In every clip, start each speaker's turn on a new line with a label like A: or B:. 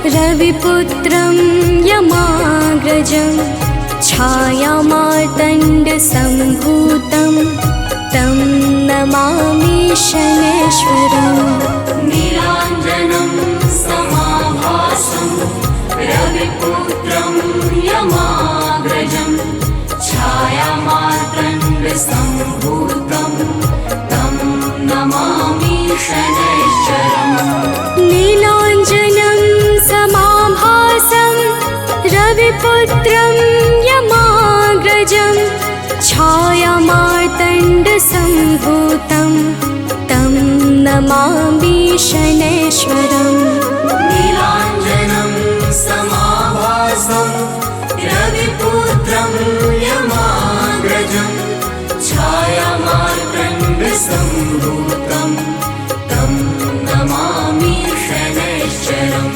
A: रविपुत्रं यमाग्रजं छायामार्तण्डसम्भूतं तं नमामि शनैश्वरम्।
B: नीलाञ्जनं समाभासं रविपुत्रं यमाग्रजं छायामार्तण्डसम्भूतं तं नमामि शनैश्वरम्।
A: नीलाञ्जनं समाभासं रविपुत्रं यमाग्रजं छायामार्तण्डसम्भूतं तं नमामि शनैश्वरम्।
B: नीलाञ्जनं समाभासं रविपुत्रं यमाग्रजं छायामार्तण्डसम्भूतं तं नमामि शनैश्वरम्।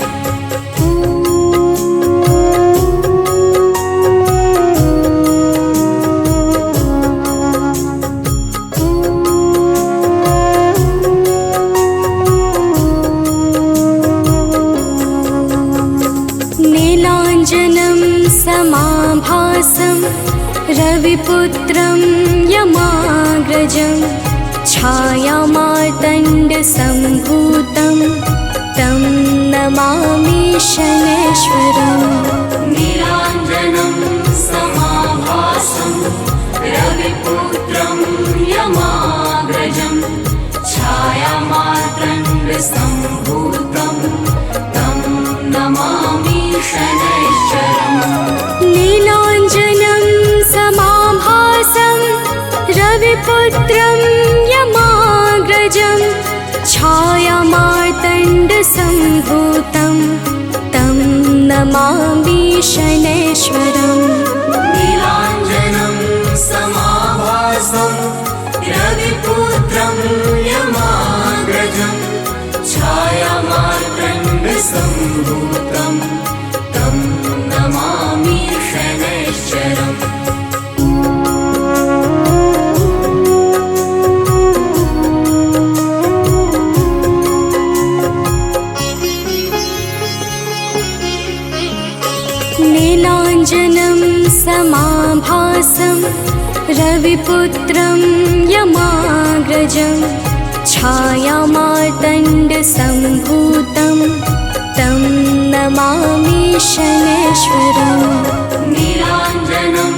A: नीलाञ्जनं समाभासं रविपुत्रं यमाग्रजं छायामार्तण्डसम्भूतं तं नमामि शनैश्वरम्।
B: नीलाञ्जनं समाभासं रविपुत्रं यमाग्रजं छायामार्तण्डसम्भूतं तं नमामि शनैश्वरम्।
A: नीलाञ्जनं समाभासं रविपुत्रं यमाग्रजं छायामार्तण्डसम्भूतं तं नमामि शनैश्वरम्।
B: नीलाञ्जनं समाभासं रविपुत्रं यमाग्रजं छायामार्तण्डसम्भूतं तं नमामि शनैश्वरम्।
A: नीलाञ्जनं समाभासं रविपुत्रं यमाग्रजं छायामार्तण्डसम्भूतं तं नमामि शनैश्वरम्।
B: नीलाञ्जनं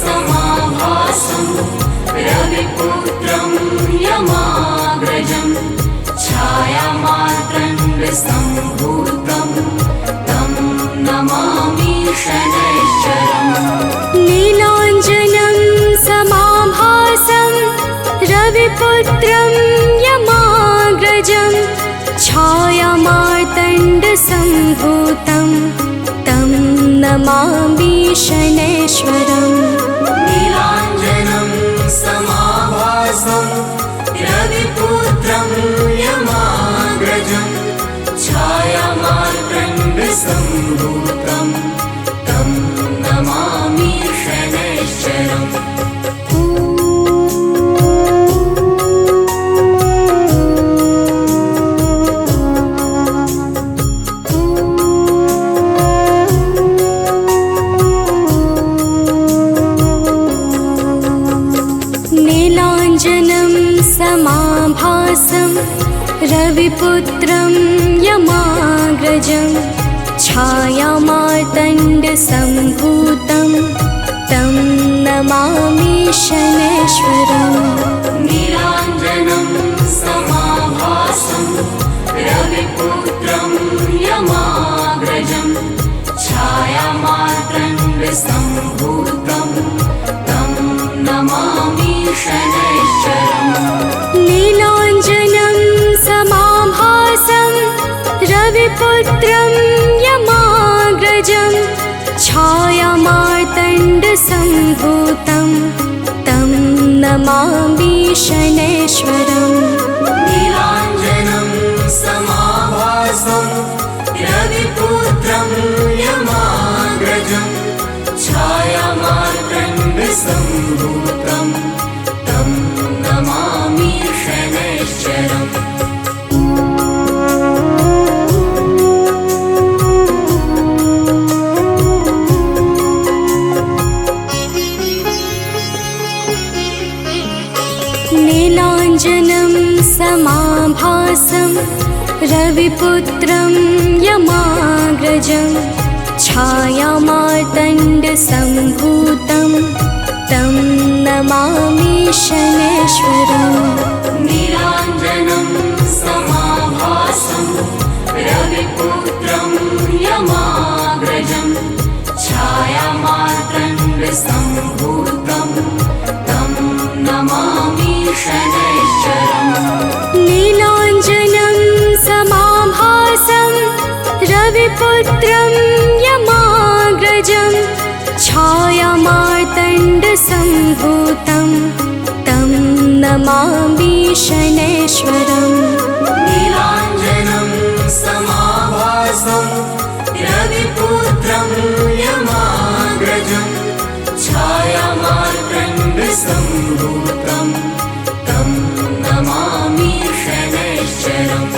B: समाभासं रविपुत्रं यमाग्रजं छायामार्तण्डसम्भूतं तं नमामि शनैश्वरम्।
A: नीलाञ्जनं समाभासं रविपुत्रं यमाग्रजं छायामार्तण्डसम्भूतं तं नमामि शनैश्वरम्।
B: नीलाञ्जनं समाभासं रविपुत्रं यमाग्रजं छायामार्तण्डसम्भूतं तं नमामि शनैश्वरम्।
A: नीलाञ्जनं समाभासं रविपुत्रं यमाग्रजं छायामार्तण्डसम्भूतं तं नमामि शनैश्वरम्।
B: नीलाञ्जनं समाभासं रविपुत्रं यमाग्रजं छायामार्तण्डसम्भूतं तं नमामि शनैश्वरम्।
A: नीलाञ्जनं समाभासं रविपुत्रं यमाग्रजं छायामार्तण्डसम्भूतं तं नमामि शनैश्वरम्।
B: नीलाञ्जनं समाभासं रविपुत्रं यमाग्रजं छायामार्तण्डसम्भूतं तं नमामि शनैश्वरम्।
A: रविपुत्रं यमाग्रजं छायामार्तण्डसम्भूतं तं नमामि शनैश्वरम्
B: नीलाञ्जनं समाभासं रविपुत्रं यमाग्रजं छायामार्तण्डसम्भूतं तं नमामि शनैश्वरम्
A: नीलाञ्जनं समाभासं रविपुत्रं यमाग्रजं छायामार्तण्डसम्भूतं तं नमामि शनैश्वरम्
B: नीलाञ्जनं समाभासं रविपुत्रं यमाग्रजं छायामार्तण्डसम्भूतं तं नमामि शनैश्वरम्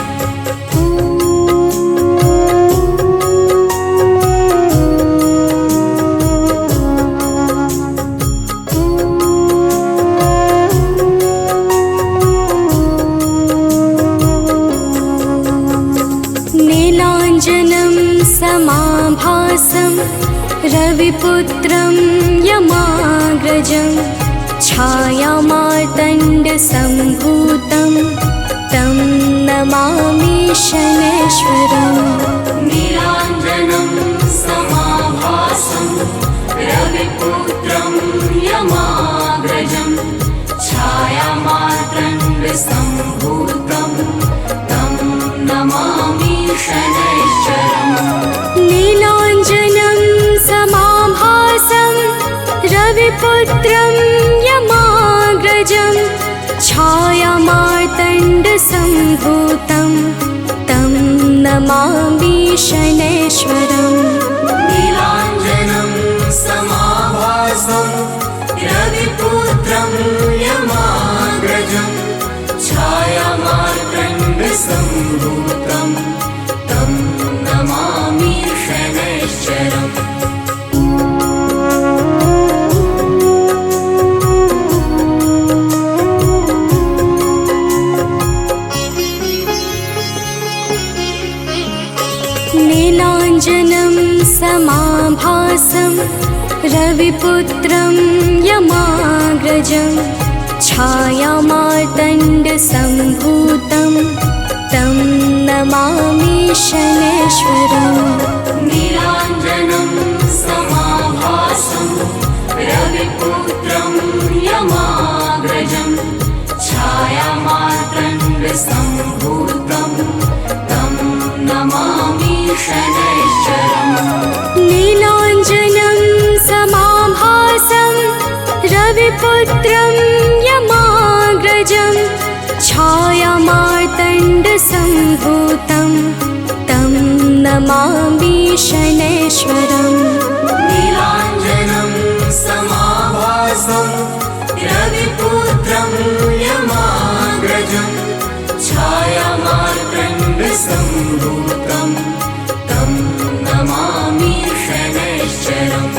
A: नीलाञ्जनं समाभासं रविपुत्रं यमाग्रजं छायामार्तण्डसम्भूतं तं नमामि शनैश्वरम्
B: नीलाञ्जनं समाभासं रविपुत्रं यमाग्रजं छायामार्तण्डसम्भूतं तं नमामि शनैश्वरम्
A: नीलाञ्जनं समाभासं रविपुत्रं यमाग्रजं छायामार्तण्डसम्भूतं तं नमामि शनैश्वरम्
B: नीलाञ्जनं समाभासं रविपुत्रं यमाग्रजं छायामार्तण्डसम्भूतं तं नमामि शनैश्वरम्
A: नीलाञ्जनं समाभासं रविपुत्रं यमाग्रजं छायामार्तण्डसम्भूतं तं नमामि शनैश्वरम्
B: नीलाञ्जनं समाभासं रविपुत्रं यमाग्रजं छायामार्तण्डसम्भूतं तं नमामि शनैश्वरम्
A: नीलाञ्जनं समाभासं रविपुत्रं यमाग्रजं छायामार्तण्डसम्भूतं तं नमामि शनैश्वरम्
B: नीलाञ्जनं समाभासं रविपुत्रं यमाग्रजं छायामार्तण्डसम्भूतं तं नमामि शनैश्वरम्।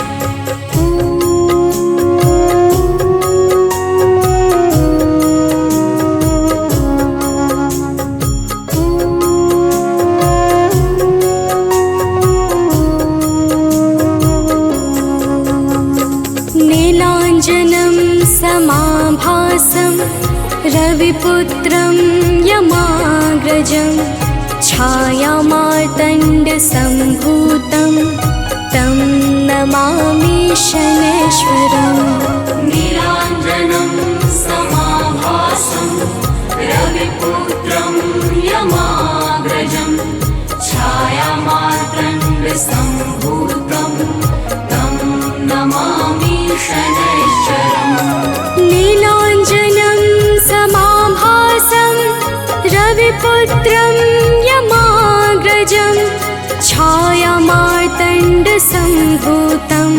A: नीलाञ्जनं समाभासं रविपुत्रं यमाग्रजं छायामार्तण्डसम्भूतं तं नमामि शनैश्वरम्
B: नीलाञ्जनं समाभासं रविपुत्रं यमाग्रजं छायामार्तण्डसम्भूतं तं नमामि शनैश्वरम्
A: नीलाञ्जनं समाभासं रविपुत्रं यमाग्रजं छायामार्तण्डसम्भूतं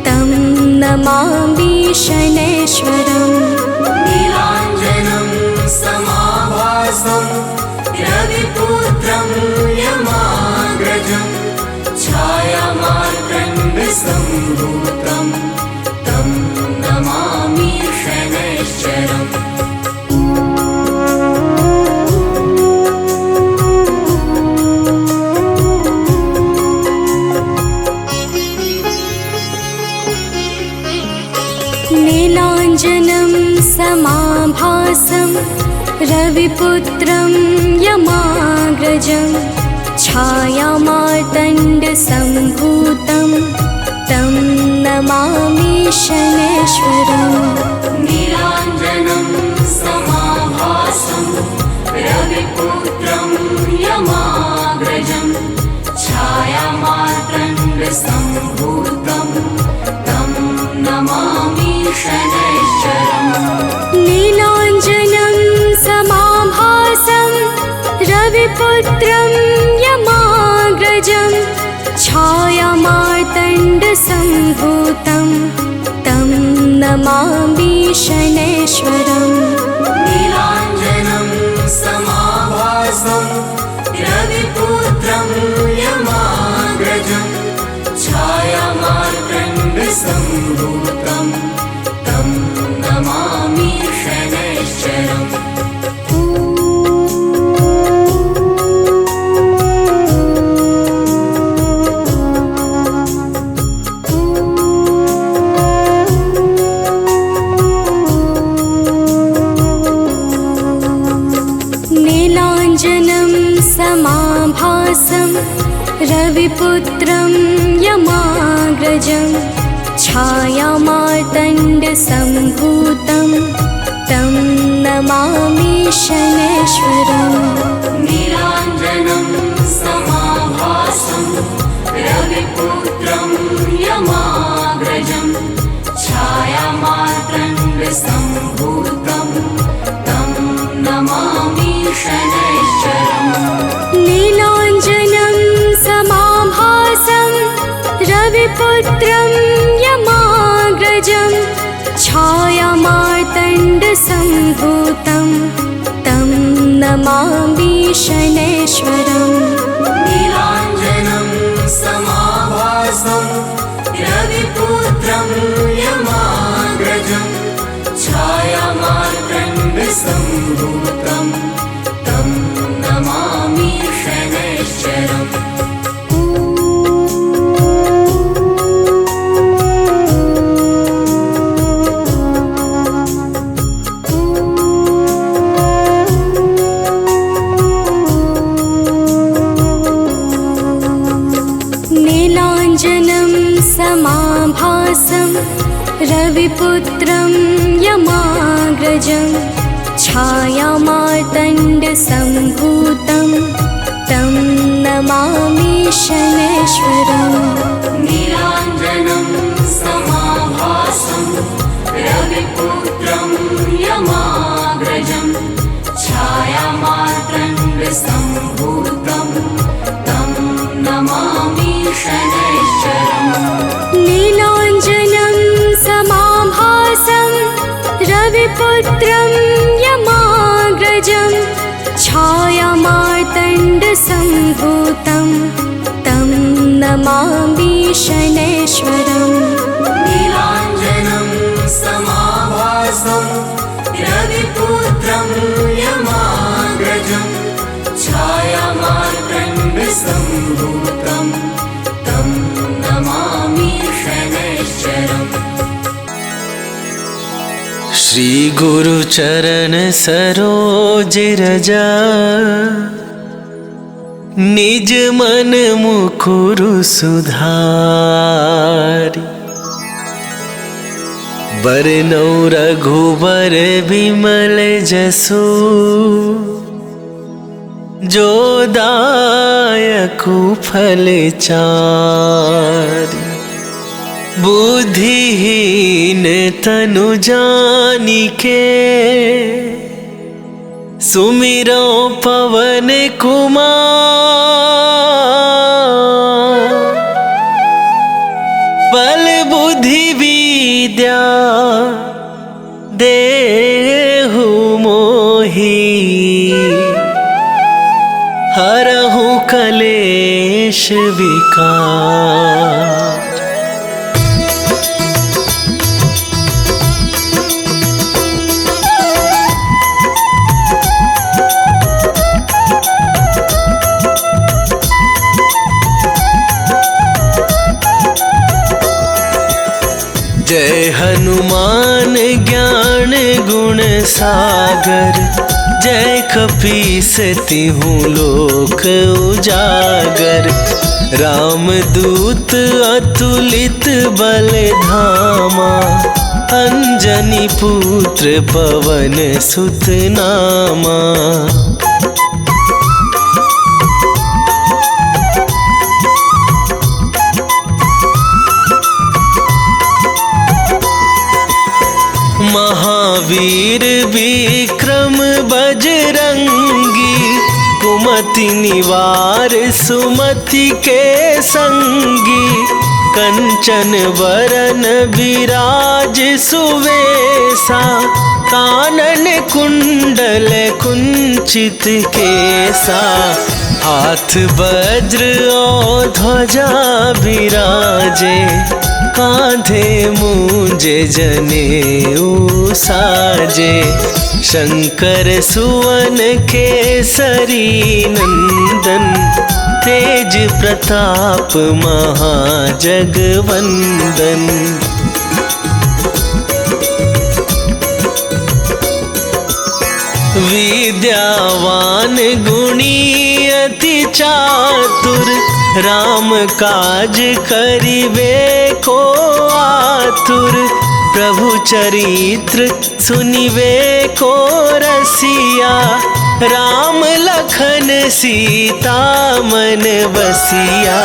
A: तं नमामि शनैश्वरम्
B: नीलाञ्जनं समाभासं रविपुत्रं यमाग्रजं छायामार्तण्डसम्भूतं तं नमामि शनैश्वरम्।
A: रविपुत्रं यमाग्रजं छायामार्तण्डसम्भूतं तं नमामि शनैश्वरम्।
B: नीलाञ्जनं समाभासं रविपुत्रं यमाग्रजं छायामार्तण्डसम्भूतं तं नमामि शनैश्वरम्।
A: नीलाञ्जनं समाभासं रविपुत्रं यमाग्रजं छायामार्तण्डसम्भूतं तं नमामि शनैश्वरम्।
B: नीलाञ्जनं समाभासं रविपुत्रं यमाग्रजं छायामार्तण्डसम्भूतं तं नमामि शनैश्वरम्।
A: नीलाञ्जनं समाभासं रविपुत्रं यमाग्रजं छायामार्तण्डसम्भूतं तं नमामि शनैश्वरम्।
B: नीलाञ्जनं समाभासं रविपुत्रं यमाग्रजं छायामार्तण्डसम्भूतं तं नमामि शनैश्वरम्।
A: नीलाञ्जनं समाभासं रविपुत्रं यमाग्रजं छायामार्तण्डसम्भूतं तं नमामि शनैश्वरम्।
B: नीलाञ्जनं समाभासं रविपुत्रं यमाग्रजं छायामार्तण्डसम्भूतं तं नमामि शनैश्वरम्।
A: नीलाञ्जनं समाभासं रविपुत्रं यमाग्रजं छायामार्तण्डसम्भूतं तं नमामि शनैश्वरम्।
B: नीलाञ्जनं समाभासं रविपुत्रं यमाग्रजं छायामार्तण्डसम्भूतं तं नमामि शनैश्वरम्।
A: नीलाञ्जनं समाभासं रविपुत्रं यमाग्रजं छायामार्तण्डसम्भूतं तं नमामि शनैश्वरम्।
B: नीलाञ्जनं समाभासं रविपुत्रं यमाग्रजं छायामार्तण्डसम्भूतं तं नमामि शनैश्वरम्।
C: श्री गुरु चरण सरोज रजा निज मन मुकुरु सुधारी। बरनौ रघुबर बिमल जसु जो दायकु फल चारि। बुद्धिहीन तनु जानिके सुमिरो पवन कुमार। बल बुद्धि विद्या देहु मोहि हरहु कलेश विकार। जय हनुमान ज्ञान गुण सागर जय कपीसती हूँ लोक उजागर। रामदूत अतुलित बल धामा, अंजनी पुत्र पवन सुत नामा। महावीर विक्रम बजरंगी, कुमति निवार सुमति के संगी। कंचन वरन विराज सुवेसा, कानन कुंडल कुंचित केसा। हाथ वज्र और ध्वजा विराजे, कांधे मूंजे जनेऊ साजे। शंकर सुवन केसरी नंदन, तेज प्रताप महाजगवंदन। विद्यावान गुणी अति चातुर, राम काज करिबे को आतुर। प्रभु चरित्र सुनिबे को रसिया, राम लखन सीता मन बसिया।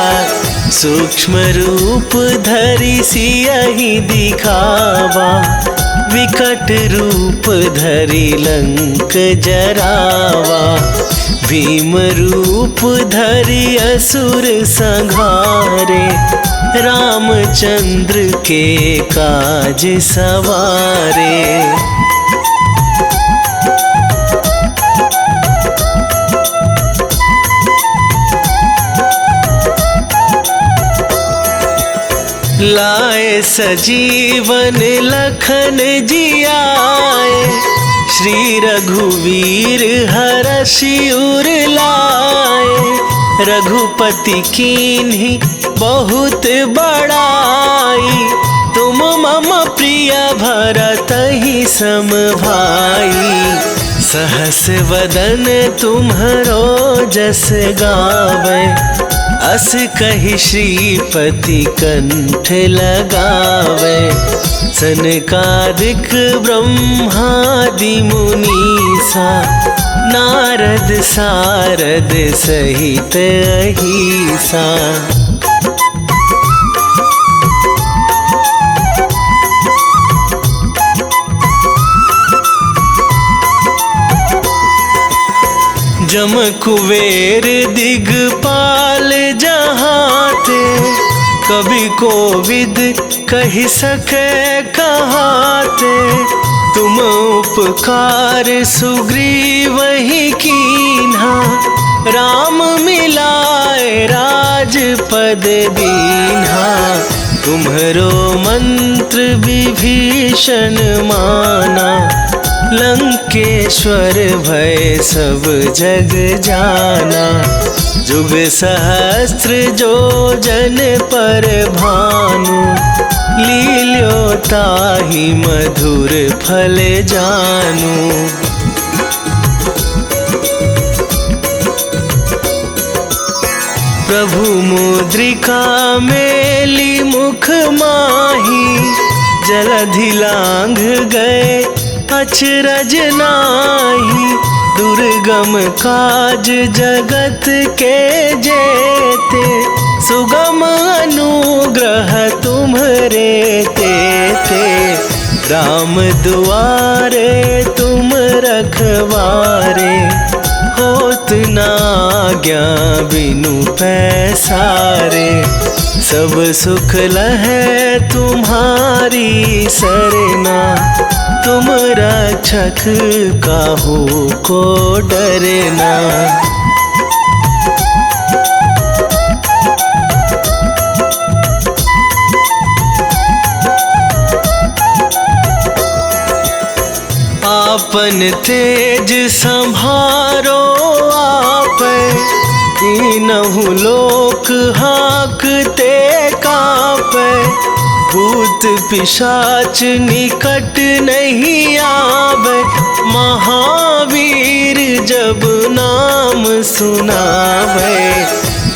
C: सूक्ष्म रूप धरि सियहि दिखावा, विकट रूप धरि लंक जरावा। भीम रूप धरि असुर संहारे, रामचंद्र के काज सवारे। लाए सजीवन लखन जियाए, श्री रघुवीर हरषि उर लाए। रघुपति कीन्ही बहुत बड़ाई, तुम मम प्रिय भरतहि सम भाई। सहस वदन तुम्हरो जस गावे, अस कहि श्रीपति कंठ लगावे। सनकादिक ब्रह्मादि मुनीसा, नारद सारद सहित अहिसा। जम कुबेर दिगपाल जहाते, कवि कोविद कहि सके कहाते। तुम उपकार सुग्रीवहि कीन्हा, राम मिलाए राजपद दीन्हा। तुम्हरो मंत्र विभीषण माना, लंकेश्वर भय सब जग जाना। जुग सहस्त्र जो जन पर भानु, लील्यो ताहि मधुर फल जानू। प्रभु मुद्रिका मेली मुख माही, जलधि लांघ गए अचरज नाहि। दुर्गम काज जगत के जेते, सुगम अनुग्रह तुम्हरे तेते। राम दुआरे तुम रखवारे, होत न आज्ञा बिनु पैसारे। सब सुख लहै तुम्हारी सरना, तुम रक्षक काहू को डरना। आपन तेज संभारो आप, तीनहु लोक हाँकते कांपे। भूत पिशाच निकट नहीं आवे, महावीर जब नाम सुनावे।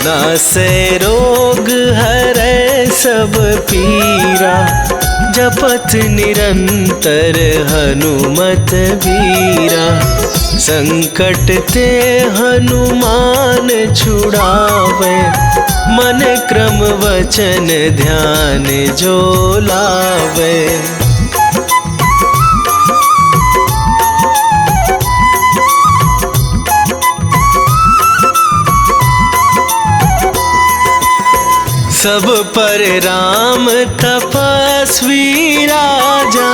C: नासे रोग हरै सब पीरा, जपत निरंतर हनुमत वीरा। संकट ते हनुमान छुड़ावे, मन क्रम वचन ध्यान जो लावे। सब पर राम तपस्वी राजा,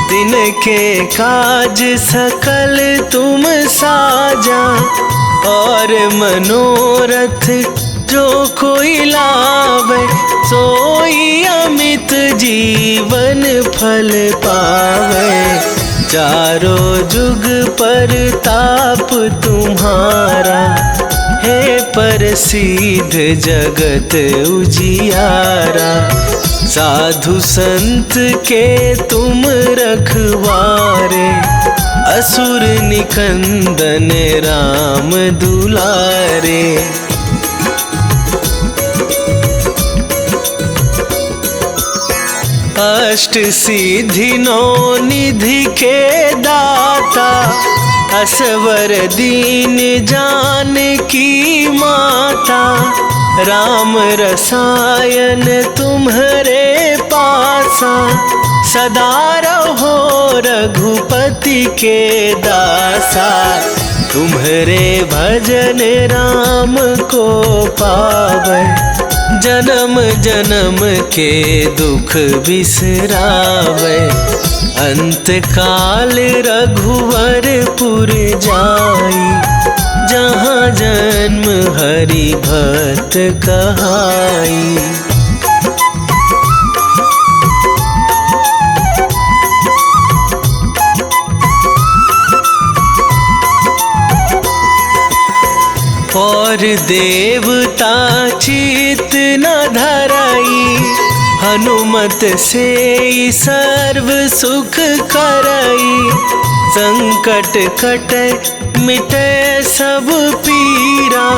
C: दिन के काज सकल तुम साजा। और मनोरथ जो कोई लावे, सोई अमित जीवन फल पावे। चारों जुग पर ताप तुम्हारा, हे प्रसिद्ध जगत उजियारा। साधु संत के तुम रखवारे, असुर निकंदन राम दुलारे। अष्ट सिद्धि नौ निधि के दाता, असवर दीन जानकी माता। राम रसायन तुम्हारे पासा, सदा रहो रघुपति के दासा। तुम्हारे भजन राम को पावे, जन्म जन्म के दुख बिसरावे। अंत काल रघुवरपुर जाई, जहाँ जन्म हरि भक्त कहाई। और देवता चित न धराई, हनुमत से सर्व सुख करई। संकट कटे मिटे सब पीरा,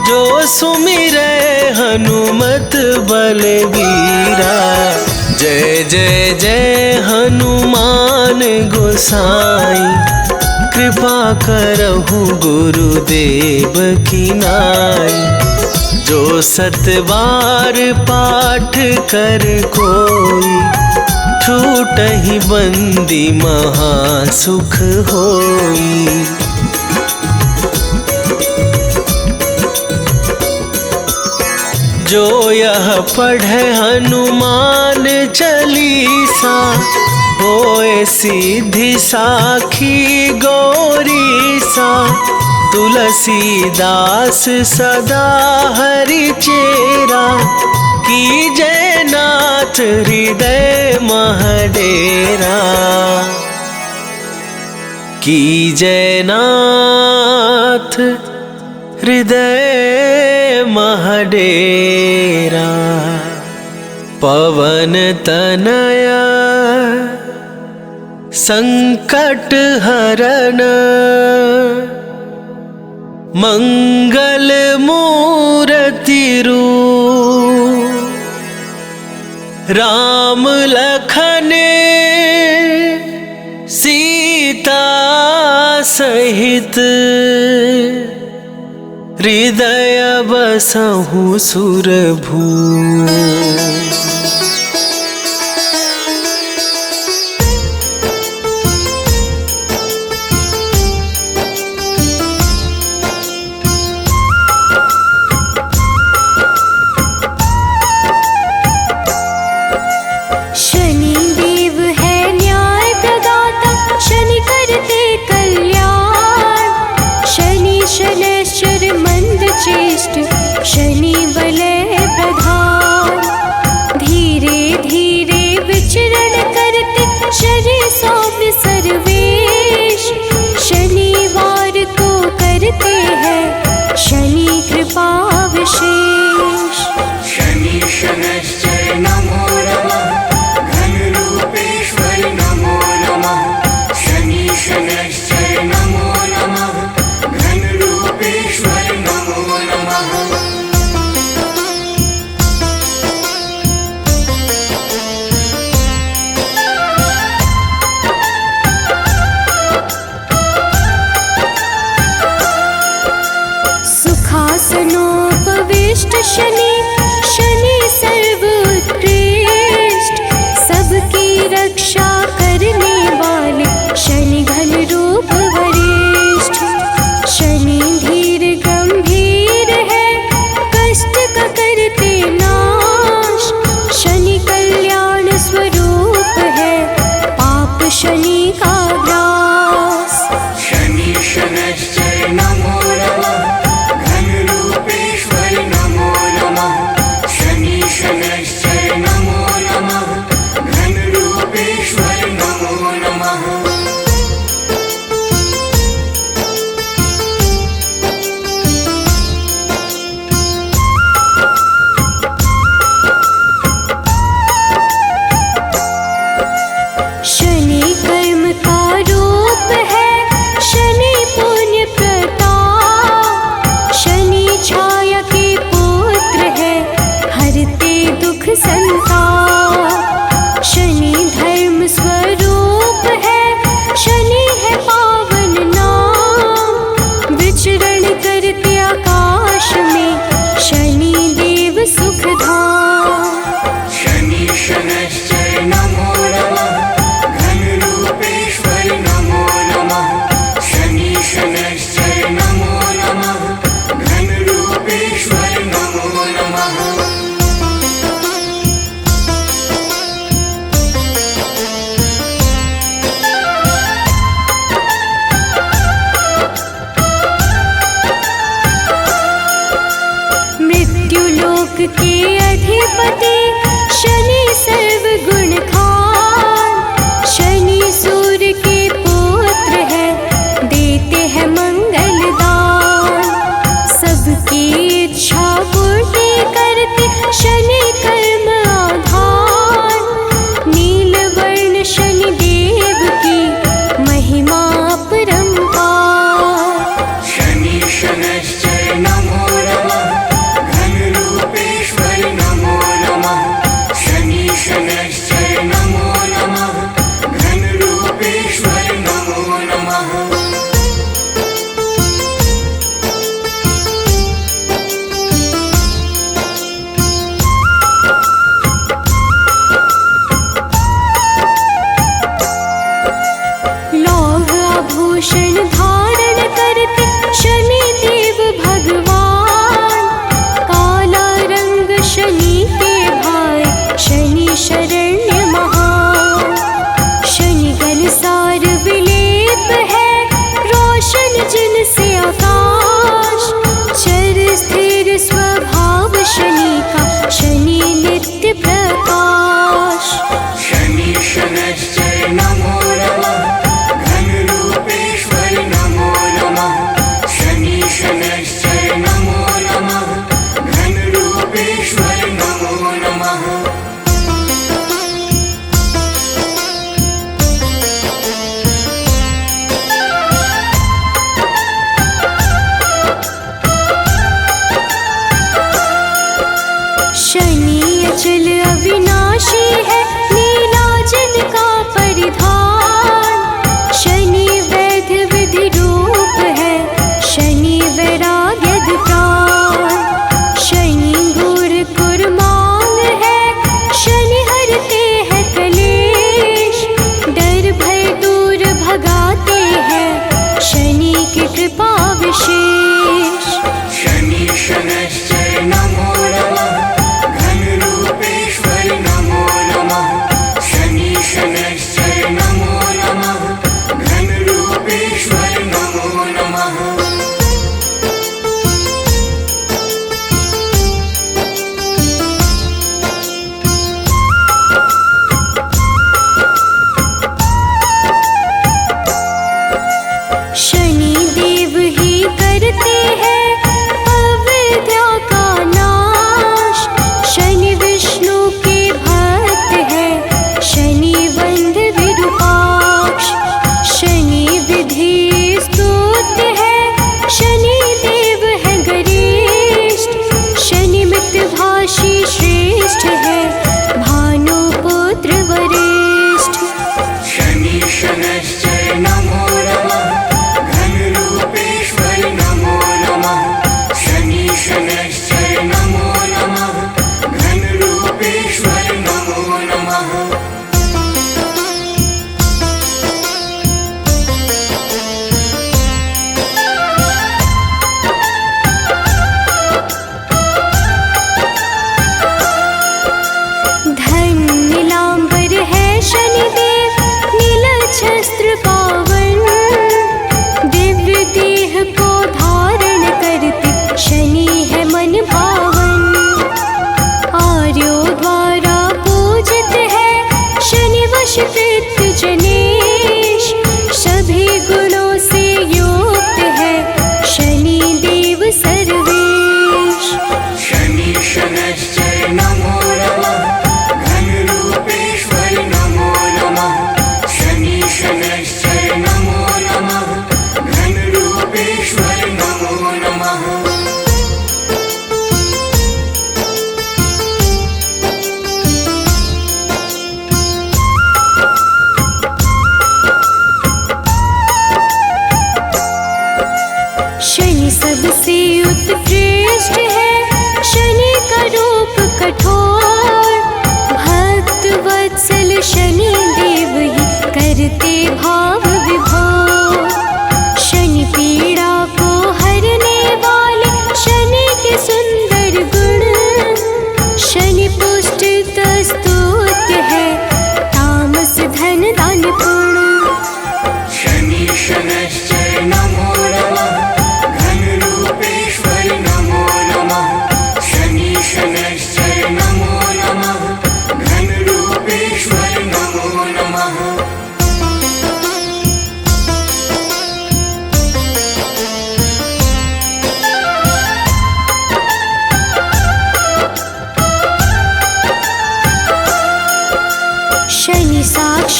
C: जो सुमिरै हनुमत बलबीरा। जय जय जय हनुमान गोसाई, कृपा करहु गुरुदेव की नाई। जो सतबार पाठ कर कोई, छूटहि बंदी महासुख होई। जो यह पढ़े हनुमान चालीसा, होए सिद्धि साखी गौरीसा। तुलसीदास सदा हरि चेरा, कीजय नाथ हृदय महडेरा। कीजय नाथ हृदय महडेरा। पवन तनया संकट हरण, मंगल मूर्ति रूप। राम लखन सीता सहित, हृदय बसहु सुरभूप।
A: शनि वलय प्रधान, धीरे धीरे विचरण करते शरीर सौम्य सर्वेश। शनिवार को करते हैं शनि कृपा विशेष।
B: शनि शनैश्चर नमो
A: के अधिपति शनि सर्व गुण खान। शनि सूर्य के पुत्र है, देते हैं मंगल दान। सबकी इच्छा पूर्ति करते शनि कर्म आधार। नीलवर्ण शनि देव की महिमा अपरंपार।
B: शनि शनैश्चर नमो नमः, घनरूपेश्वर नमो नमः। शनि शनैश्चर नमो नमः, घनरूपेश्वर नमो नमः।
A: लौह आभूषण धारण करते शनि देव भगवान। काला रंग शनि के भाई, शनि शरण्य महान। शनि गल सार विलेप है, रोशन जिनसे आकाश। चर स्थिर स्वभाव शनि का, शनि नित्य प्रकाश।
B: शनि शनैश्चर नमो नमः, घनरूपेश्वर नमो नमः। शनि शनैश्चर नमो नमः, घनरूपेश्वर नमो नमः।
A: शनि अचल अविनाशी है, नीलाजन का परिधान। शनि वैद्य विधि रूप है, शनि वैराग्य प्राण। शनि गुर कुर्मांग है, शनि हरते हैं कलेश। डर भय दूर भगाते हैं, शनि की कृपा विशेष।
B: शनि शनैश्चर नमो नमः, घनरूपेश्वर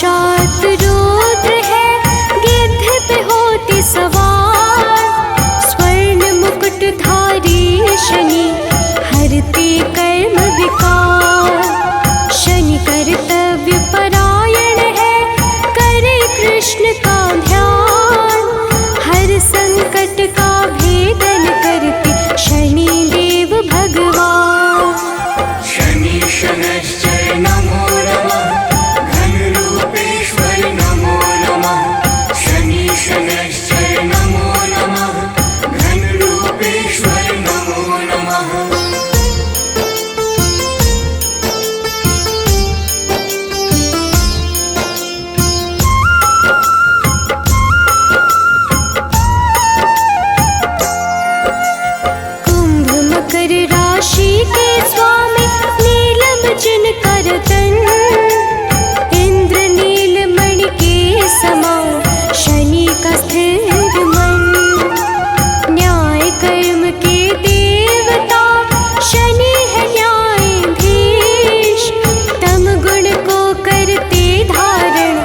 A: साक्षात रुद्र है, गिद्ध पे होते सवार। स्वर्ण मुकुटधारी शनि, हरते कर्म विकार। शनि कर्तव्य परायण है, करे कृष्ण का ध्यान। हर संकट का भेदन करते शनि देव भगवान।
B: शनि शनैश्चर नमो नमः, घनरूपेश्वर नमो नमः। शनि शनैश्चर नमो नमः, घनरूपेश्वर नमो नमः।
A: कुंभ मकर राशि के स्वामी, नीलम जिनकर तन। इंद्र नीलमणि के समान, शनि का स्थिर मन। न्याय कर्म के देवता, शनि है न्यायाधीश। तम गुण को करते धारण,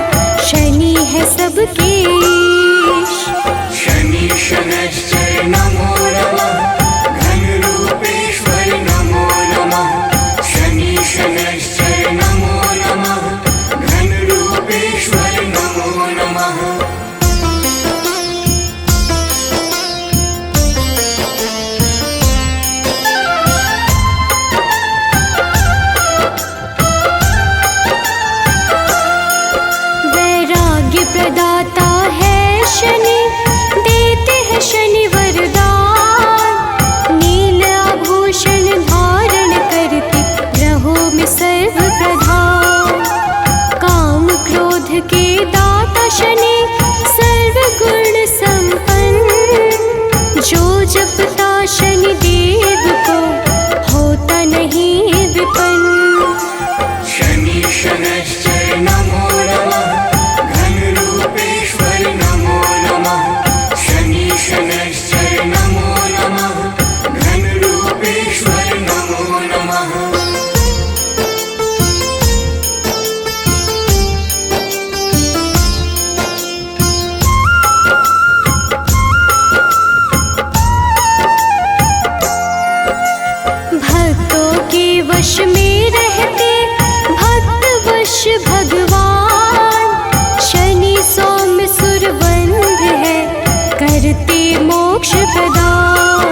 A: शनि है सबके ईश।
B: शनि शनैश्चर नमो नमः, घनरूपेश्वर नमो नमः। शनि शनैश्चर नमो नमः, घनरूपेश्वर नमो नमः।
A: वैराग्य प्रदाता है शनि, देते हैं शनि वरदान। नील आभूषण धारण करते, ग्रहों में सर्व प्रधान। काम क्रोध के दाता शनि, सर्व गुण संपन्न। जो जपता शनि देव को, होता नहीं विपन्न।
B: शनि शनैश्चर नमो नमः, घनरूपेश्वर नमो नमः। शनि शनैश्चर नमो नमः, घनरूपेश्वर नमो नमः।
A: भक्तों के वश में रहते, भक्त वश भगवान। शनि सौम्य सुरवंध है, करते मोक्ष प्रदान।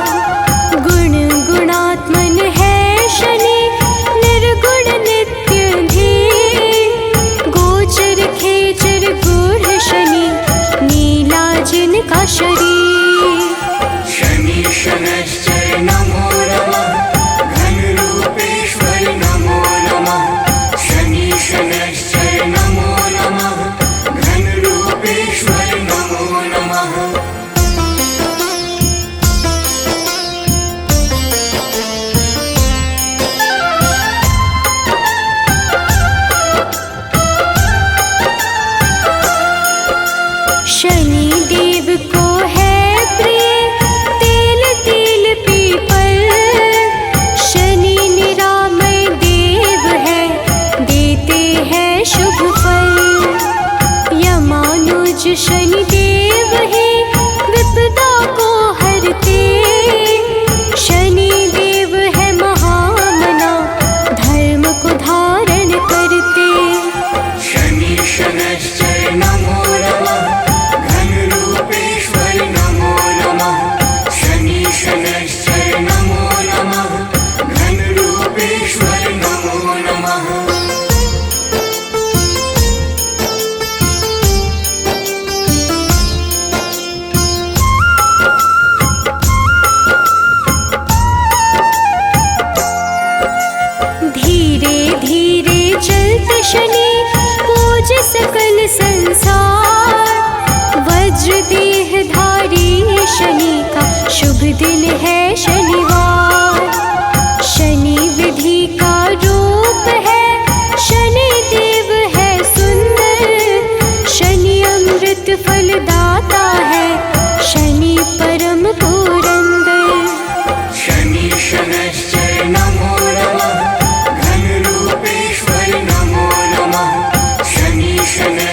A: गुण गुणात्मन है शनि, निर्गुण नित्य धीर। गोचर खेचर गूढ़ शनि, नीला जिनका शरीर।
B: शनि शनैश्चर नमो नमः, घनरूपेश्वर नमो नमः। शनि शनैश्चर नमो नमः, घनरूपेश्वर नमो नमः।
A: शनि देव को है प्रिय, तेल तेल पीपल। शनि निरामय देव है, देते हैं शुभ फल। यमानुज शनि देव ही, विपदा को हरते। शनि देव है महामना, धर्म को धारण करते।
B: शनि शनैश्चर नमो नमः, घनरूपेश्वर नमो नमः। शनि शनैश्चर नमो नमः, घनरूपेश्वर नमो नमः।
A: धीरे धीरे चलते शनि, पूज सकल संसार। वज्र देह धारी शनि का, शुभ दिन है शनिवार। शनि विधि का रूप है, शनि देव है सुंदर। शनि अमृत फलदाता है, शनि परम पुरंदर।
B: शनि शनैश्चर नमो नमः, घनरूपेश्वर नमो नमः। शनि शनैश्चर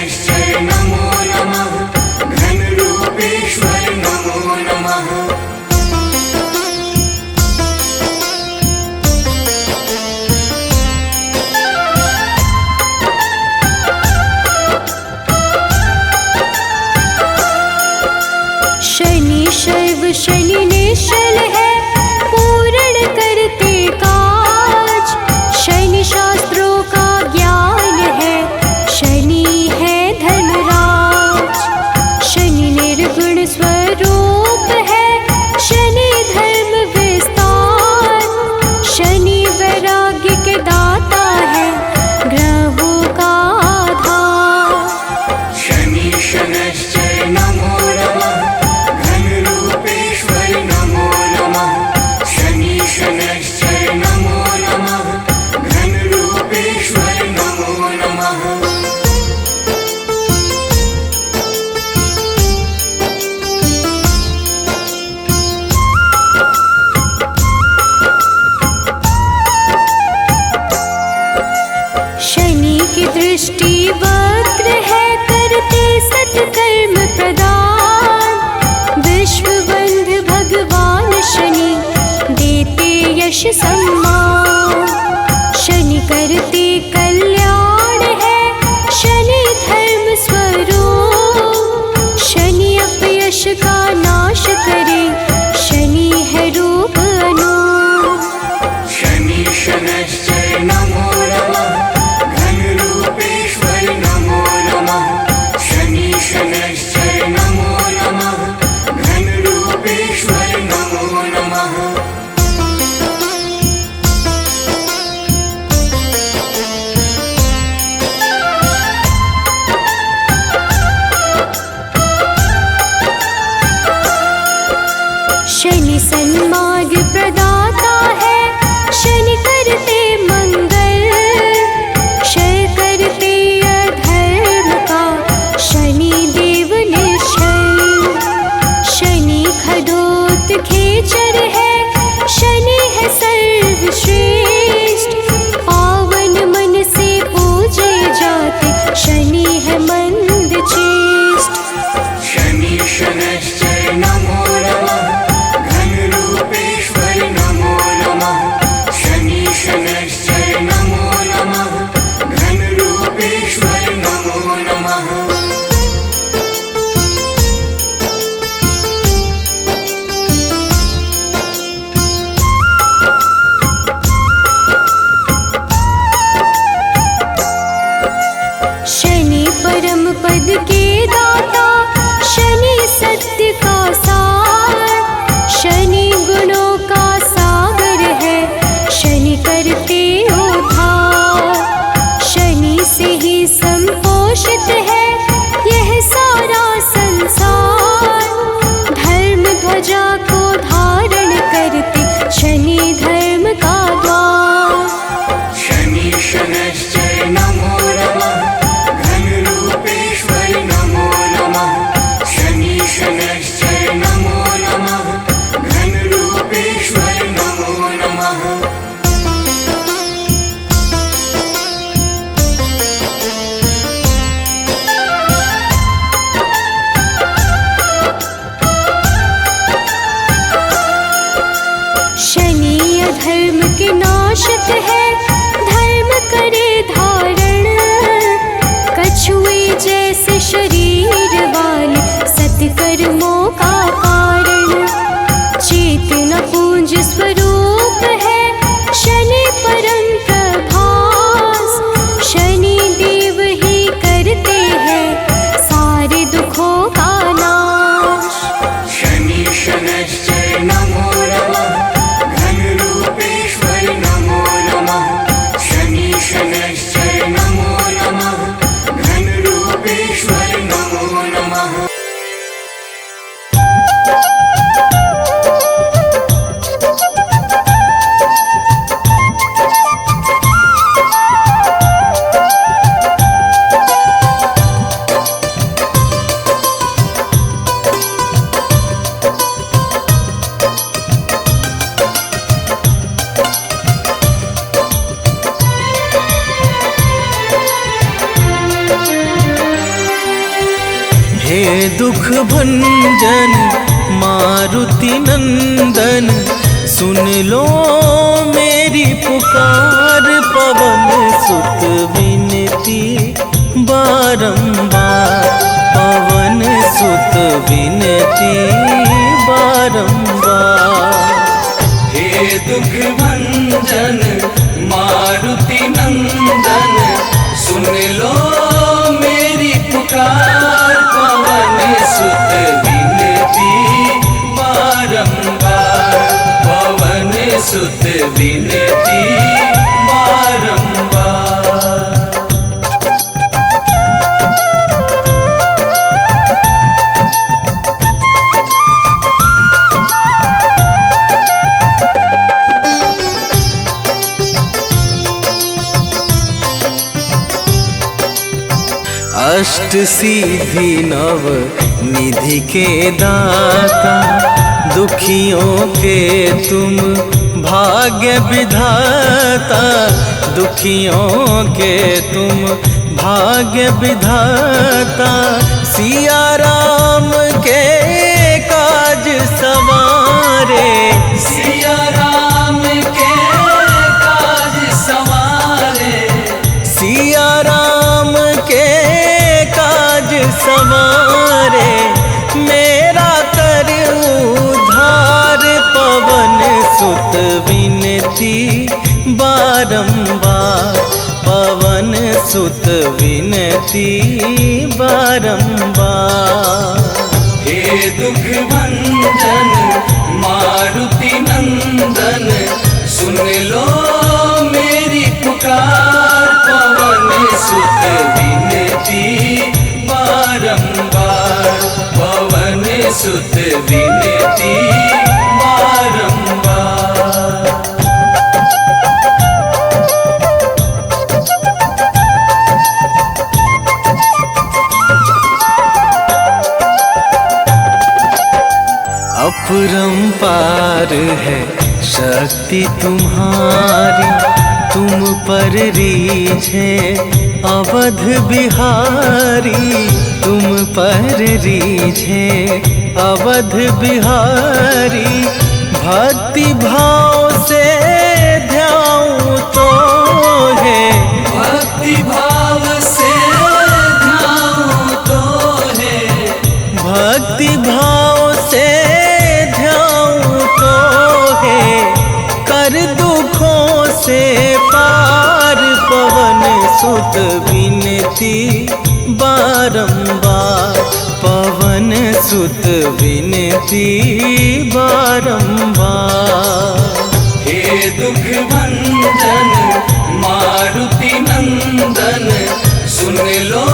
A: सम्मान। शनि करते कल्याण है, शनि धर्म स्वरूप। शनि अपयश का नाश करे, शनि है रूप अनूप।
B: शनि शनैश्चर नमो नमः, घनरूपेश्वर नमो नमः। शनि शनैश्चर नमो नमः, घनरूपेश्वर नमो नमः।
A: शनि सन्मार्ग प्रदाता है, शनि करते मंगल। क्षय करते अधर्म का, शनि देव निश्चल। शनि खडोत खेचर है, शनि है सर्वश्रेष्ठ। पावन मन से पूजे जाते, शनि है मंद चेष्ट।
B: शनि शनैश्चर नमो नमः, घनरूपेश्वर नमो नमः। शनि शनैश्चर नमो नमः, घनरूपेश्वर नमो नमः।
A: शनि परम पद के दाता, शनि सत्य का सार। शनि गुणों का सागर है, शनि करते उद्धार। शनि से ही संपोषित है यह सारा संसार। धर्म ध्वजा को धारण करते, शनि धर्म का द्वार।
B: शनि शनैश्चर नमो नमः, घनरूपेश्वर नमो नमः। शनि शनैश्चर नमो नमः, घनरूपेश्वर नमो नमः।
A: शनि अधर्म के नाशक है, धर्म करे धारण। कछुए जैसे शरीर वाले, सत्कर्मों का कारण। चेतना पुंज स्वरूप है, शनि परम प्रभास। शनि देव ही करते हैं सारे दुखों का नाश।
B: शनि शनैश्चर नमो नमः, घनरूपेश्वर नमो नमः। शनि शनैश्चर नमो नमः, घनरूपेश्वर नमो नमः।
C: हे दुख भंजन मारुति नंदन, सुन लो मेरी पुकार। पवन सुत विनती बारंबार, पवन सुत विनती बारंबार। हे दुख भंजन मारुति नंदन, सुन लो मेरी पुकार। पवन सुत विनती बारंबार, पवन सुत विनती बारंबार। अष्ट सिद्धि नव निधि के दाता, दुखियों के तुम भाग्य विधाता। दुखियों के तुम भाग्य विधाता। सिया राम के काज सवारे, सिया राम के सुत विनती बारंबार, पवन सुत विनती बारंबार।
D: हे दुख भंजन मारुति नंदन, सुन लो मेरी पुकार, पवन सुत विनती बारंबार, पवन सुत विनती बारंबार।
C: अपरंपार है शक्ति तुम्हारी, तुम पर रीझे अवध बिहारी, तुम पर रीझे अवध बिहारी। भक्ति भाव से ध्याऊं तो है,
D: भक्ति भाव से ध्याऊं तो है,
C: भक्ति भाव से ध्याऊं तो है। कर दुखों से पार, पवन सुत विनती बारंबार, पवन सुत विनती बारंबार।
D: हे दुख भंजन मारुति नंदन, सुन लो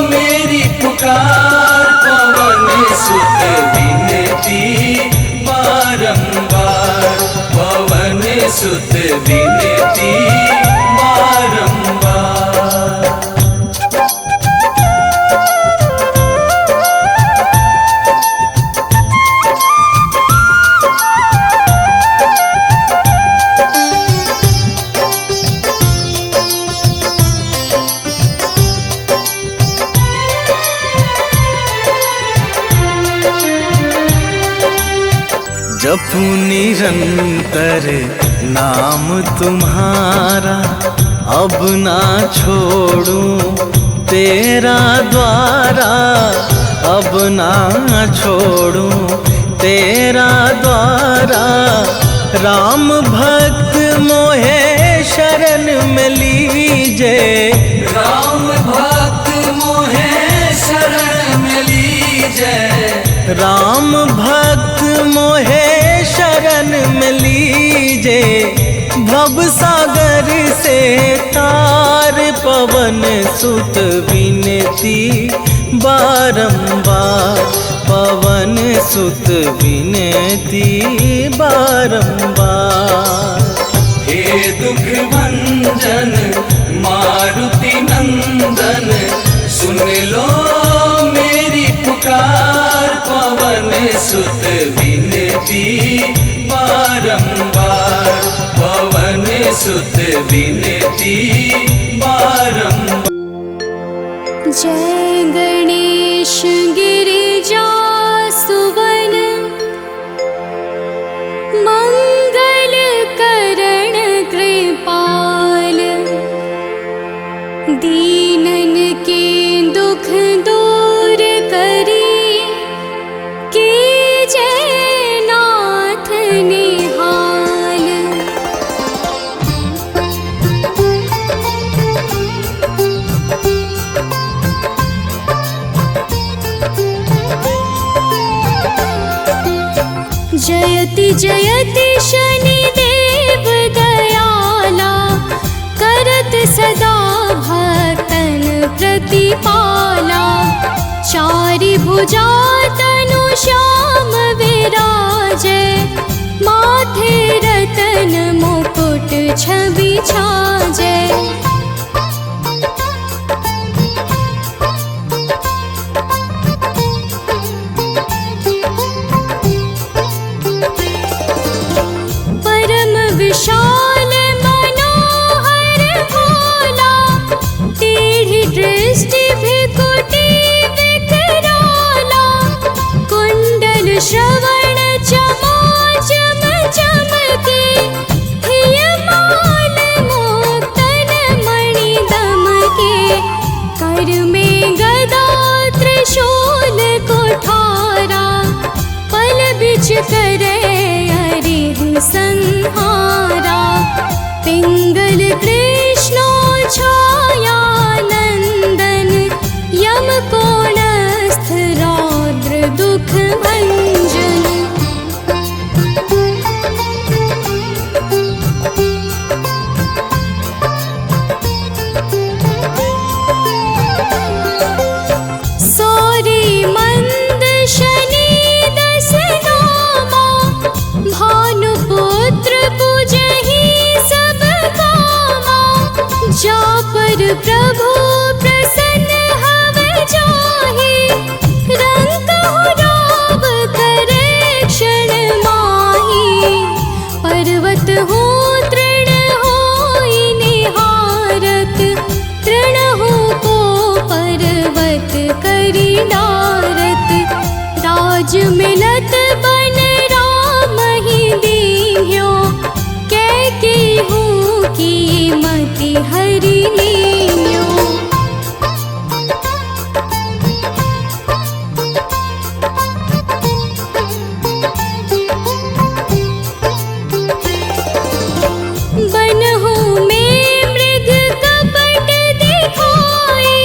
D: मेरी पुकार, पवन सुत विनती बारंबार, पवन सुत विनती बारंबार।
C: जपू निरंतर नाम तुम्हारा, अब ना छोड़ूं तेरा द्वारा, अब ना छोड़ूं तेरा द्वारा। राम भक्त मोहे शरण में लीजे,
D: राम भक्त मोहे शरण में लीजे,
C: राम भक्त मोहे शरण में लीजे। भव सागर से तार, पवन सुत विनती बारंबार, पवन सुत विनती बारंबार।
D: हे दुख भंजन मारुति नंदन, सुन लो मेरी पुकार, पवन सुत विनती बारंबार, पवन सुत विनती बारंबार।
A: जय गणेश गिरिजा सुवन, मंगल करण कृपाल। दीनन के दुख दूर करी, कीजय नाथ निहाल। जयति जयति शनिदेव दयाला, करत सदा भक्तन प्रतिपाला। चारि भुजा तनु श्याम विराजे, माथे रतन मुकुट छवि छाजे। परम विशाल मनोहर भोला, टेढ़ी दृष्टि भृकुटी विकराला। कुंडल पर प्रभु प्रसन्न हव जाहि, रंग कहु राव करे क्षण माहि। पर्वत हो तृण होई निहारत, तृण हो को पर्वत करि डारत। राज मिलत बन राम ही दीन्ह्यो, कैकेयी की मति हरि लीन्ह्यो। बनहु में मृग कपट दिखाई,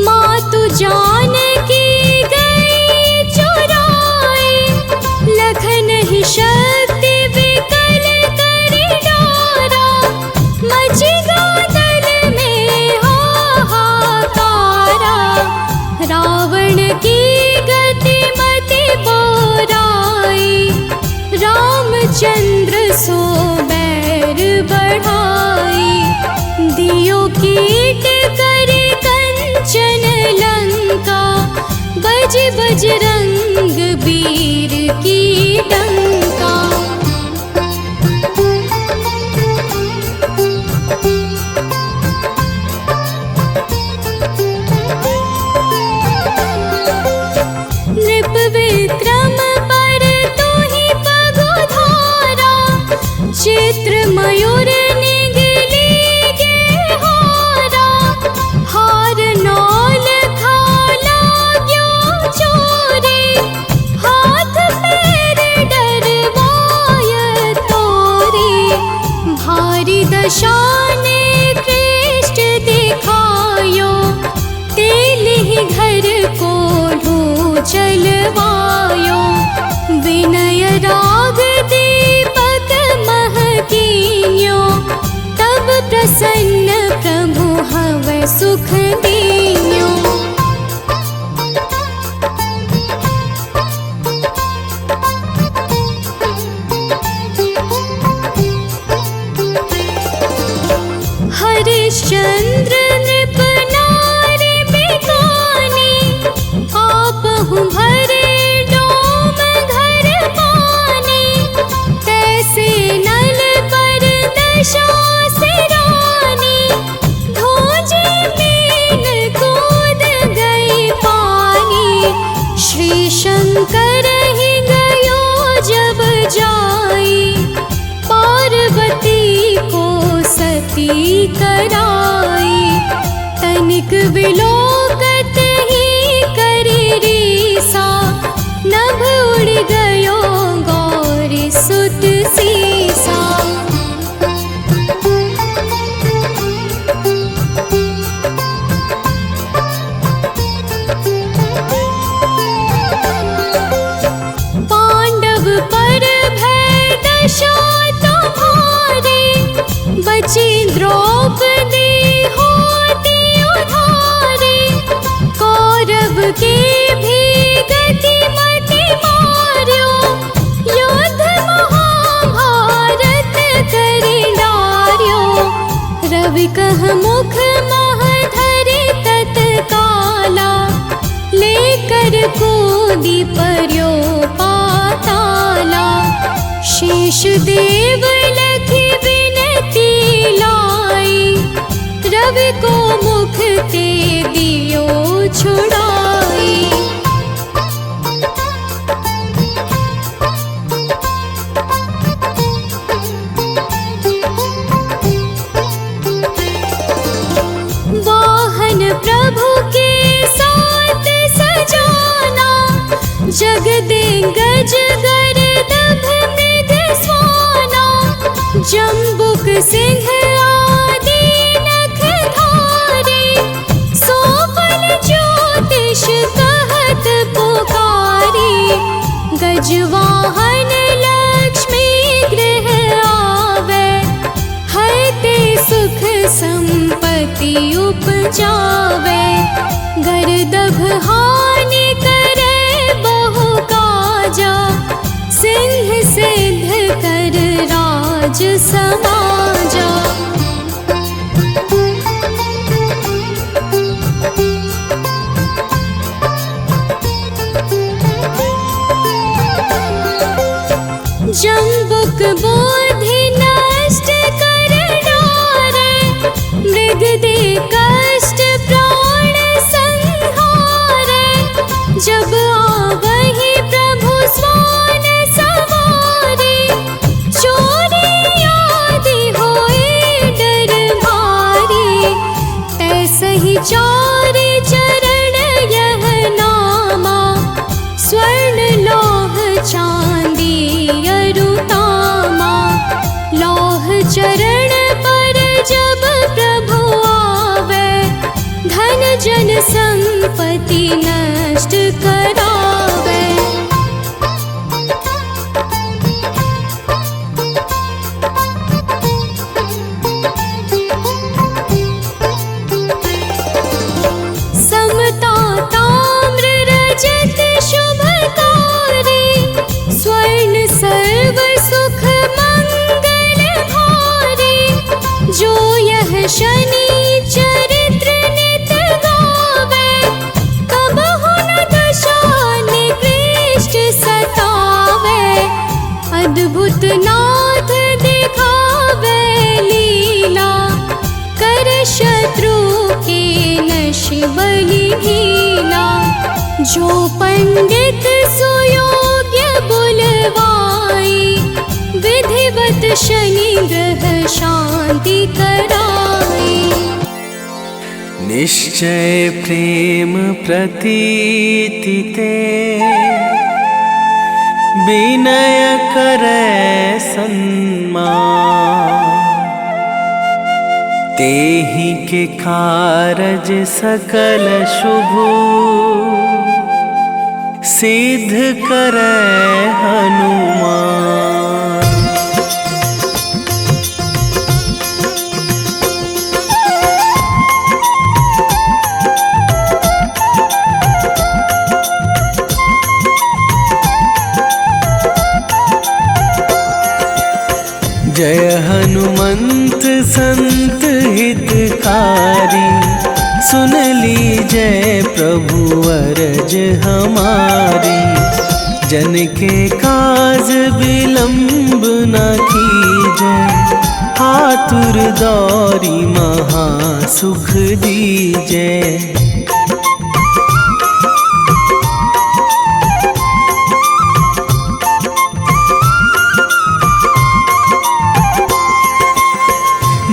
A: मातु जानकी गई चुराई। लखन ही शक्ति विकल करि डारा, मचि गादल में हाहाकारा। रावण की गति मति बोराई, रामचंद्र सो बैर बढ़ाई। दियो कीट करि कंचन लंका, बज बजरंग वीर की डंका। नृप विक्रम पर तुहि पगुधारा, चित्र मयूर निगली गे हारा। हार नौल खाला ग्यो चोरी, हाथ पैर डरवाय तोरी। भारी दशाने कृष्ट दिखायो, तेलिहि घर को चलवायो। विनय राग दीपक महकीन्यो, तब प्रसन्न प्रभु हव सुख दीन्यो। हरिश्चंद्र नृप नारी बिकानी, आपहु भरे डोम घर पानी। तैसे नल पर दशा सिरानी, धोजे मीन कूद गई पानी। श्री शंकर ही गयो जब जाई, पार्वती को सती कराई। तनिक विलोकत ही करि रीसा, नभ उड़ गयो गौरी सुत सीसा। पांडव पर भय दशा तुम्हारी, बची द्रौपदी होती उधारी। कौरव के भी गति मति मार्यो, युद्ध महाभारत करि डार्यो। रवि कह मुख मह धरि तत्काला, लेकर कूदि पर्यो पाताला। शेष देव लखि विनती लाई, रवि को मुख ते दियो छुड़ाई। वाहन प्रभु के साथ सजाना, जगदेंगज गर्दभ मृग स्वाना। जम्बुक सिंह आदि नखधारी, सोफल ज्योतिष कहत पुकारी। गजवाहन लक्ष्मी गृह आवे, है ते सुख संपत्ति उपजावे। गर्दभ हानि करे बहु काजा, सिंह सिद्ध कर राज समाजा। चारि चरण यह नामा, स्वर्ण लौह चांदी अरुतामा। लौह चरण पर जब प्रभु आवे, धन जन संपत्ति नष्ट करावे। समता ताम्र रजत शुभकारी, स्वर्ण सर्व सुख मंगल भारी। जो यह शनि चरित्र नित गावे, कबहु न दशा निकृष्ट सतावे। अद्भुत नाथ दिखावे लीला, कर शत्रु के नश बलि ढीला। जो पंडित सुयोग्य बुलवाई, विधिवत शनि ग्रह शांति कराई।
C: निश्चय प्रेम प्रतीति ते, विनय करे सन्मान। तेहि के कारज सकल शुभ, सिद्ध करे हनुमान। जय हनुमंत संत हितकारी, सुन लीजय प्रभु अरज हमारी। जन के काज विलंब न कीजय, आतुर दौरी महा सुख दीजय।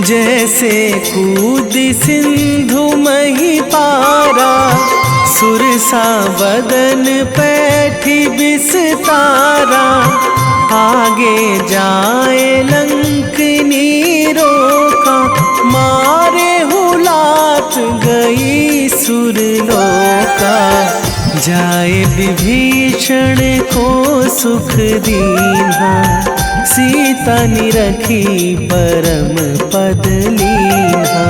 C: जैसे कूद सिंधु मही पारा, सुरसा बदन पैठी बिस्तारा। आगे जाए लंकनी रोका, मारे हुलात गई सुरलोका। जाए विभीषण को सुख दीन्हा, सीता निरखी परम पद लीन्हा।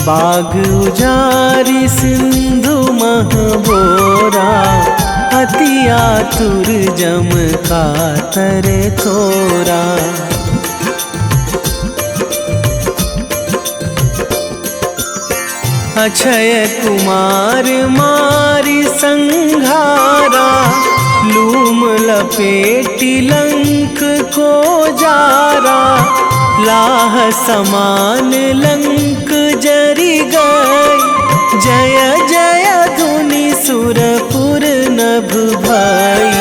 C: बाग उजारी सिंधु महबोरा, अति आतुर जम कातर थोरा। अक्षय कुमार मारी संघारा, लूम लपेटी लंक को जारा। लाह समान लंक जरी गई, जय जय धुनि सुरपुर नभ भई।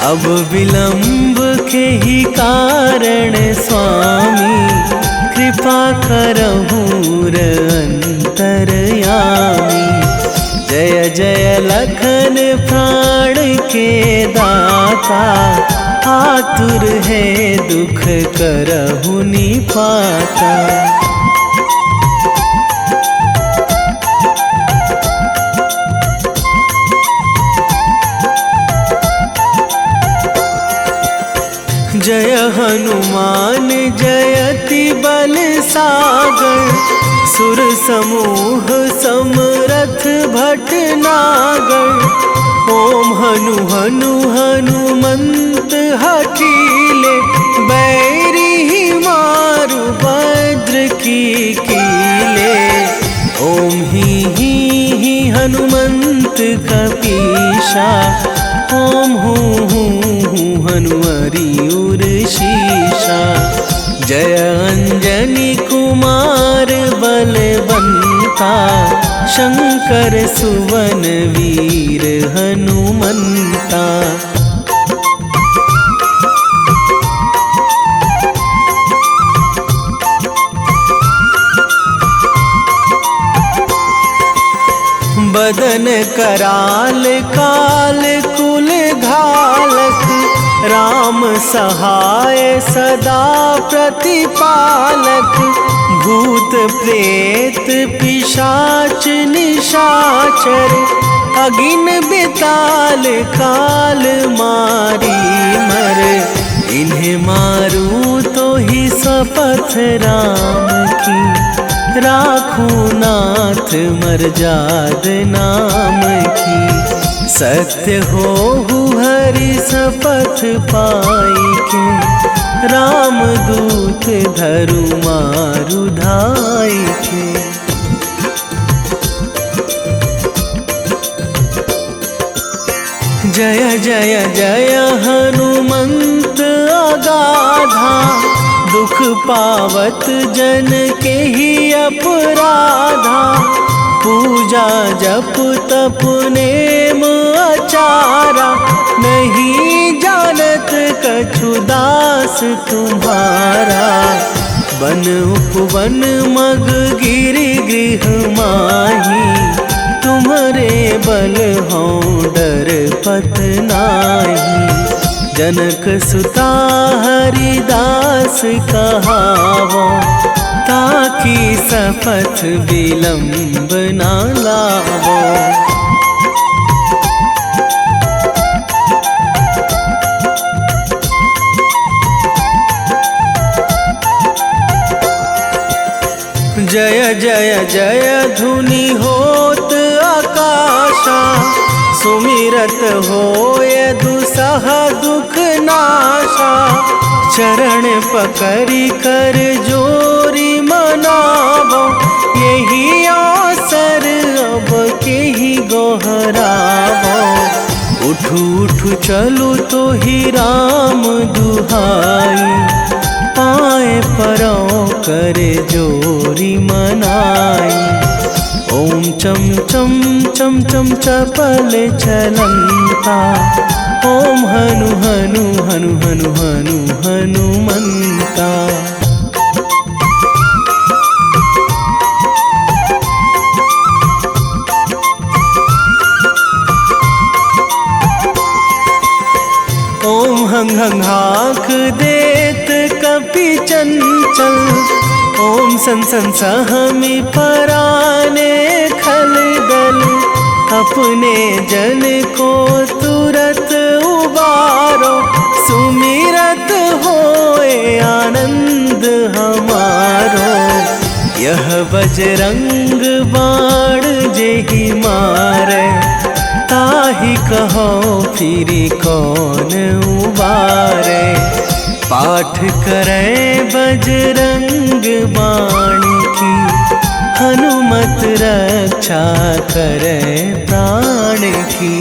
C: अब विलंब के ही कारण स्वामी, कृपा करहूँ अंतरयामी। जय जय लखन प्राण के दाता, आतुर है दुख करहु निपाता। जय हनुमान जयति बल सागर, सुर समूह समरथ भटनागर। ओम हनु हनु हनुमंत हठीले, बैरी ही मारु भद्र की कीले। ओम ही हनुमंत कपीशा, ओम हूँ हनुमरी उर शीशा। जय अंजनी कुमार बलवंता, शंकर सुवन वीर हनुमंता। बदन कराल काल कुल घालक, राम सहाय सदा प्रतिपालक। भूत प्रेत पिशाच निशाचर, अगिन बिताल काल मारी मर। इन्हें मारूं तो ही शपथ राम की, राखूं नाथ मर्याद नाम की। सत्य हो हरि शपथ पाई के, राम दूत धरु मारु धाई के। जय जय जय हनुमंत अगाधा, दुख पावत जन के ही अपराधा। पूजा जप तप नेम आचारा, नहीं जानत कछु दास तुम्हारा। वन उपवन मग गिरि गृह माही, तुम्हारे बल हो डर पत नाही। जनक सुता हरिदास कहावो, ताकि शपथ विलंब ना लावो। जय जय जय धुनि होत आकाशा, सुमिरत होय दुसह दुख नाशा। चरण पकड़ी कर जोरी मनावो, यही अवसर अब के ही गोहरावो। उठू उठू चलू तो ही राम दुहाई, पाए परो करे जोरी मनाई। ओम चम चम चम चम चपल चलंता, ओम हनु हनु हनु हनु हनु हनुमंता। ओम हंग हंग हाक देत कपि चंचल, ओम सन सन सहमी पराने खल दल। अपने जन को तुरत उबारो, सुमिरत होए आनंद हमारो। यह बजरंग बाण जेहि मारे, ताहि कहो फिरी कौन उबारे। पाठ करें बजरंग बाण की, हनुमत रक्षा करें प्राण की।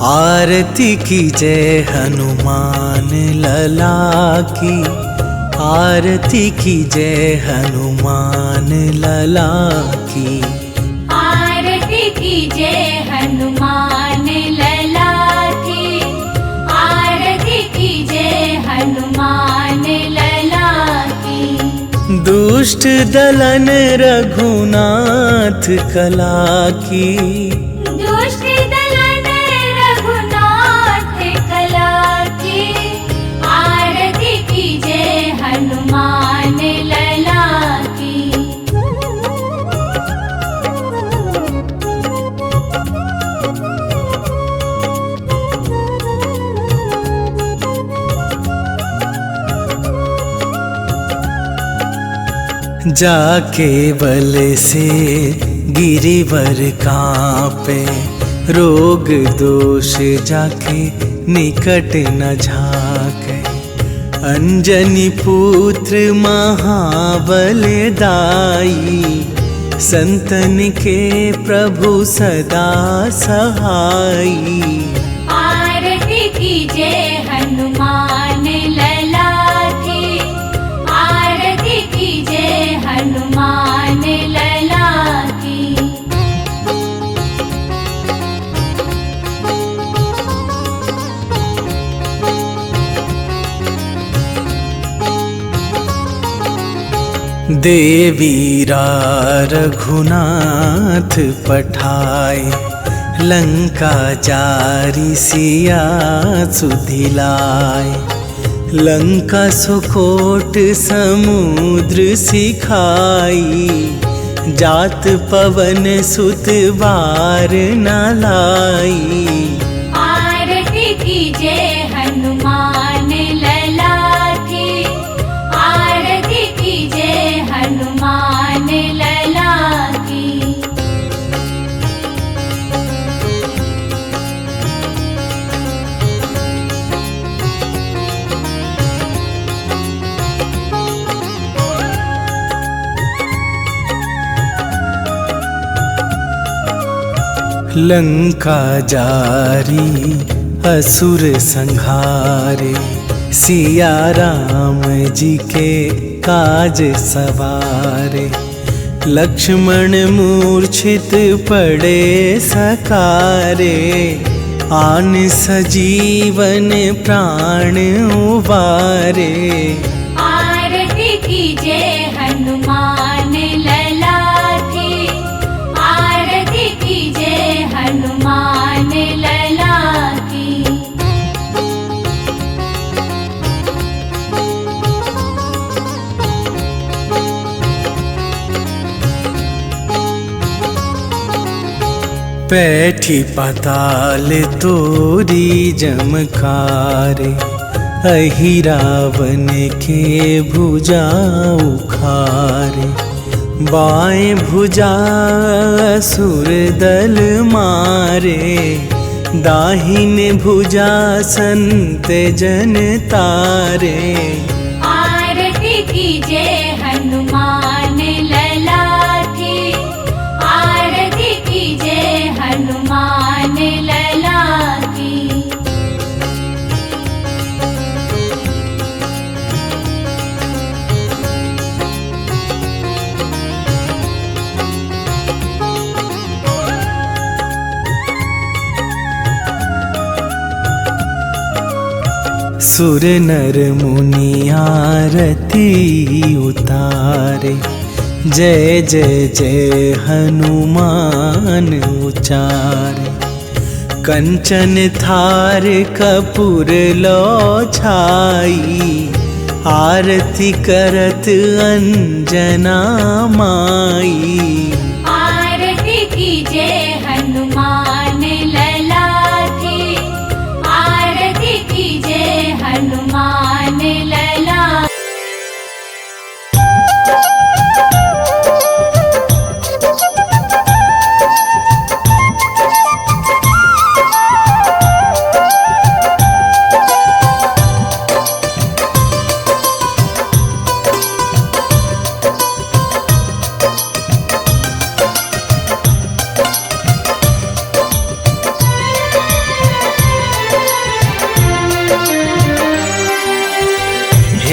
C: आरती की जय हनुमान लला की, आरती की जय हनुमान लला की।
A: आरती की जय हनुमान लला की, आरती की जय हनुमान लला की।
C: दुष्ट दलन रघुनाथ कला की,
A: दुष्ट दलन रघुनाथ कला की। आरती की जय हनुमान लला की।
C: जाके बल से गिरिवर कांपे, रोग दोष जाके निकट न झाके। अंजनी पुत्र महाबल दाई, संतन के प्रभु सदा सहाई।
A: आरती की जय हनुमान लला की, आरती की जय हनुमान लला की।
C: देवीरा रघुनाथ पठाए, लंका जारी सिया सुधिलाए। लंका सुकोट समुद्र सिखाई, जात पवन सुत बार न लाई।
A: आरती की जय हनुमान लला की, आरती की जय हनुमान लला की।
C: लंका जारी असुर संहारे, सिया राम जी के काज सवारे। लक्ष्मण मूर्छित पड़े सकारे, आन सजीवन प्राण उबारे।
A: आरती की जय हनुमान लला की, आरती की जय हनुमान लला की।
C: पैठी पाताल तोरी जमकारे, अहि रावण के भुजा उखारे। बाएं भुजा असुर दल मारे, दाहिन भुजा संत जन तारे।
A: आरती की जय हनुमान लला की, आरती की जय हनुमान लला की।
C: सुर नर मुनि आरती उतारे, जय जय जय हनुमान उचारे। कंचन थार कपूर लो छाई, आरती करत अंजना माई।
A: आरती की जय हनुमान लला की, आरती की जय हनुमान लला।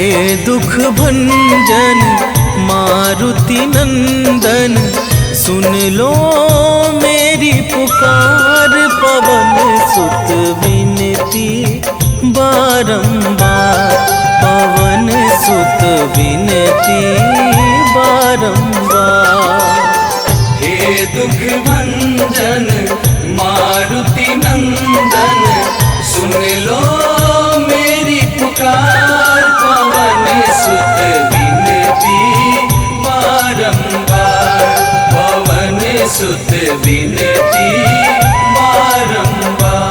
C: दुख भंजन मारुति नंदन, सुन लो मेरी पुकार। पवन सुत विनती बारंबार, पवन सुत विनती बारंबार।
D: हे दुख भंजन मारुति नंदन, सुन लो मेरी पुकार। पवन सुत विनती बारंबार, पवन सुत विनती बारंबार।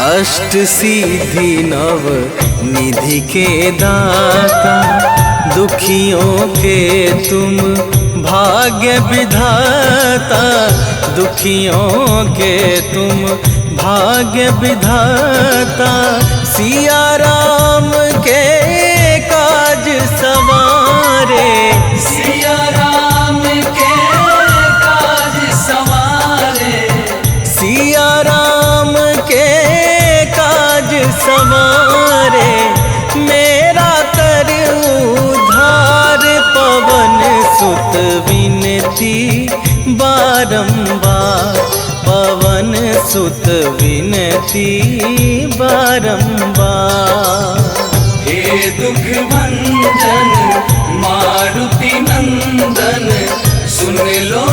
C: अष्ट सिद्धि नव निधि के दाता, दुखियों के तुम भाग्य विधाता। दुखियों के तुम भाग्य विधाता, सिया राम के काज सवारे।
D: सिया राम के काज सवारे,
C: सिया राम के काज सवारे। मेरा कर उद्धार, पवन सुत विनती बारंबार, पवन सुत विनती बारंबार।
D: हे दुख भंजन मारुति नंदन, सुन लो